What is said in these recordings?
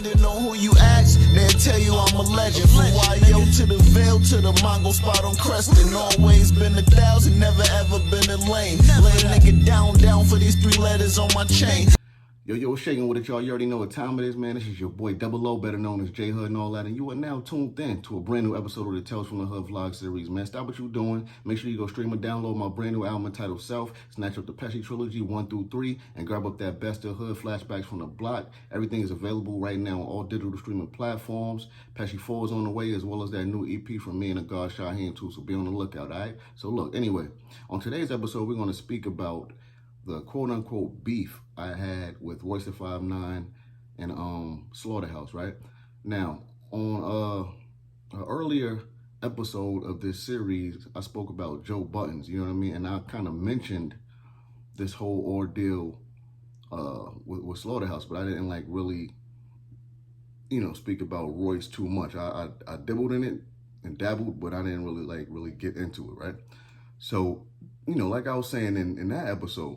Depending on who you ask, they'll tell you I'm a legend. From YO to the Veil to the Mongo spot on Creston. Always been 1,000, never ever been a lame. Lay a nigga down for these 3 letters on my chain. Yo, what's shaking with it, y'all? You already know what time it is, man. This is your boy Double O, better known as J Hood and all that. And you are now tuned in to a brand new episode of the Tales from the Hood vlog series, man. Stop what you're doing. Make sure you go stream and download my brand new album entitled Self. Snatch up the Pesci trilogy 1 through 3 and grab up that Best of Hood flashbacks from the block. Everything is available right now on all digital streaming platforms. Pesci 4 is on the way, as well as that new EP from me and the God Shaheem too. So be on the lookout, all right? So look, anyway, on today's episode, we're going to speak about the quote-unquote beef I had with Royce the 5'9" and Slaughterhouse, right? Now, on an earlier episode of this series, I spoke about Joe Budden's, you know what I mean? And I kind of mentioned this whole ordeal with Slaughterhouse, but I didn't like really, speak about Royce too much. I dabbled in it and dabbled, but I didn't really get into it, right? So, like I was saying in that episode,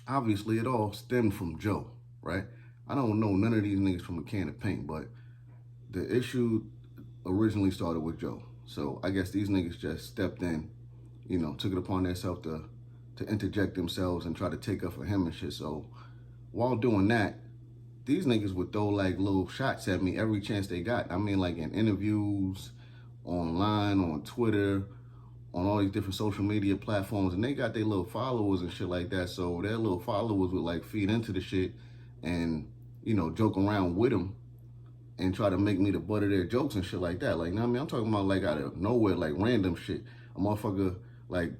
obviously it all stemmed from Joe, right? I don't know none of these niggas from a can of paint, but the issue originally started with Joe. So I guess these niggas just stepped in, took it upon themselves to interject themselves and try to take up for him and shit. So while doing that, these niggas would throw like little shots at me every chance they got. I mean, like in interviews, online, on Twitter, on all these different social media platforms, and they got their little followers and shit like that. So their little followers would like feed into the shit and, joke around with them and try to make me the butt of their jokes and shit like that. Like, I mean, I'm talking about like out of nowhere, like random shit. A motherfucker like,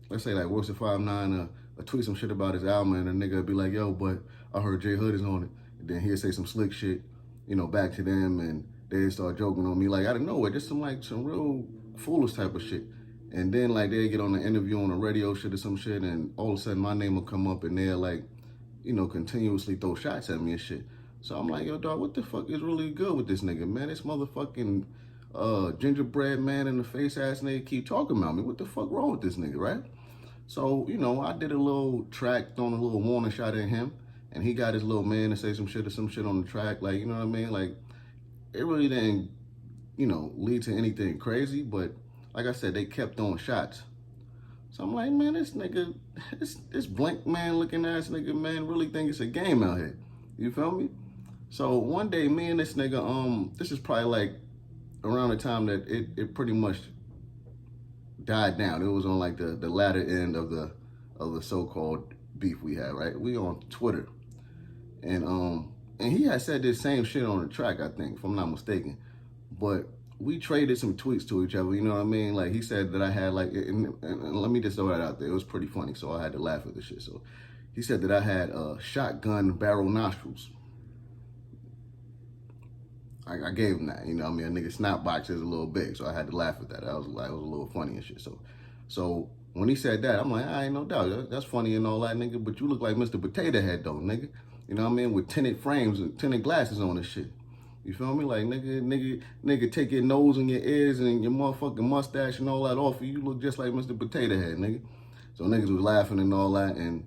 let's say like Royce the 5'9" tweet some shit about his album, and a nigga would be like, yo, but I heard J Hood is on it. And then he'd say some slick shit, back to them, and they'd start joking on me like out of nowhere, just some real foolish type of shit. And then like they'd get on an interview on a radio shit or some shit, and all of a sudden my name will come up and they'll like, continuously throw shots at me and shit. So I'm like, yo, dog, what the fuck is really good with this nigga, man? This motherfucking gingerbread man in the face ass nigga keep talking about me. What the fuck wrong with this nigga, right? So, I did a little track, throwing a little warning shot at him, and he got his little man to say some shit on the track, like, you know what I mean? Like, it really didn't, lead to anything crazy, but like I said, they kept throwing shots. So I'm like, man, this nigga, this blank man looking ass nigga, man, really think it's a game out here. You feel me? So one day, me and this nigga, this is probably like around the time that it pretty much died down. It was on like the latter end of the so-called beef we had, right? We on Twitter. And he had said this same shit on the track, I think, if I'm not mistaken. But we traded some tweets to each other, you know what I mean? Like, he said that I had, like, and let me just throw that out there. It was pretty funny, so I had to laugh at the shit. So he said that I had shotgun barrel nostrils. I gave him that, you know what I mean? A nigga snap box is a little big, so I had to laugh at that. That was like, it was a little funny and shit. So when he said that, I'm like, I ain't no doubt. That's funny and all that, nigga, but you look like Mr. Potato Head, though, nigga. You know what I mean? With tinted frames and tinted glasses on this shit. You feel me? Like, nigga, take your nose and your ears and your motherfucking mustache and all that off of you. You look just like Mr. Potato Head, nigga. So niggas was laughing and all that, and,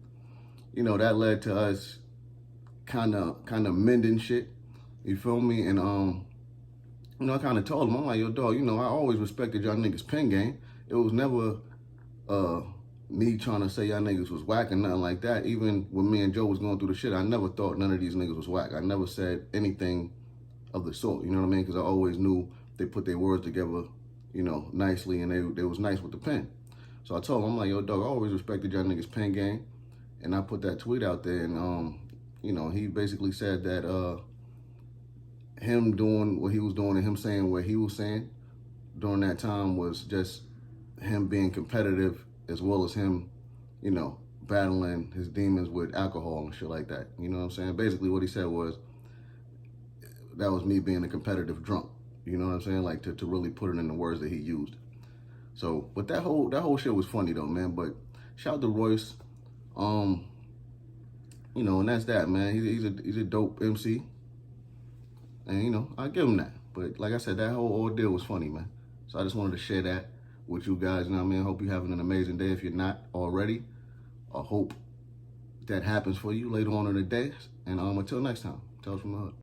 that led to us kind of mending shit. You feel me? And, I kind of told him, I'm like, yo, dog, I always respected y'all niggas pen game. It was never me trying to say y'all niggas was whack and nothing like that. Even when me and Joe was going through the shit, I never thought none of these niggas was whack. I never said anything of the sort, you know what I mean? Because I always knew they put their words together, nicely, and they was nice with the pen. So I told him, I'm like, yo, dog, I always respected y'all niggas pen game. And I put that tweet out there, and, he basically said that him doing what he was doing and him saying what he was saying during that time was just him being competitive, as well as him, battling his demons with alcohol and shit like that. You know what I'm saying? Basically what he said was, that was me being a competitive drunk. You know what I'm saying? Like, to really put it in the words that he used. So, but that whole shit was funny though, man. But shout out to Royce. And that's that, man. He's a dope MC. And, I give him that. But like I said, that whole ordeal was funny, man. So I just wanted to share that with you guys. You know what I mean? I hope you're having an amazing day if you're not already. I hope that happens for you later on in the day. And until next time, Tales from the Hood.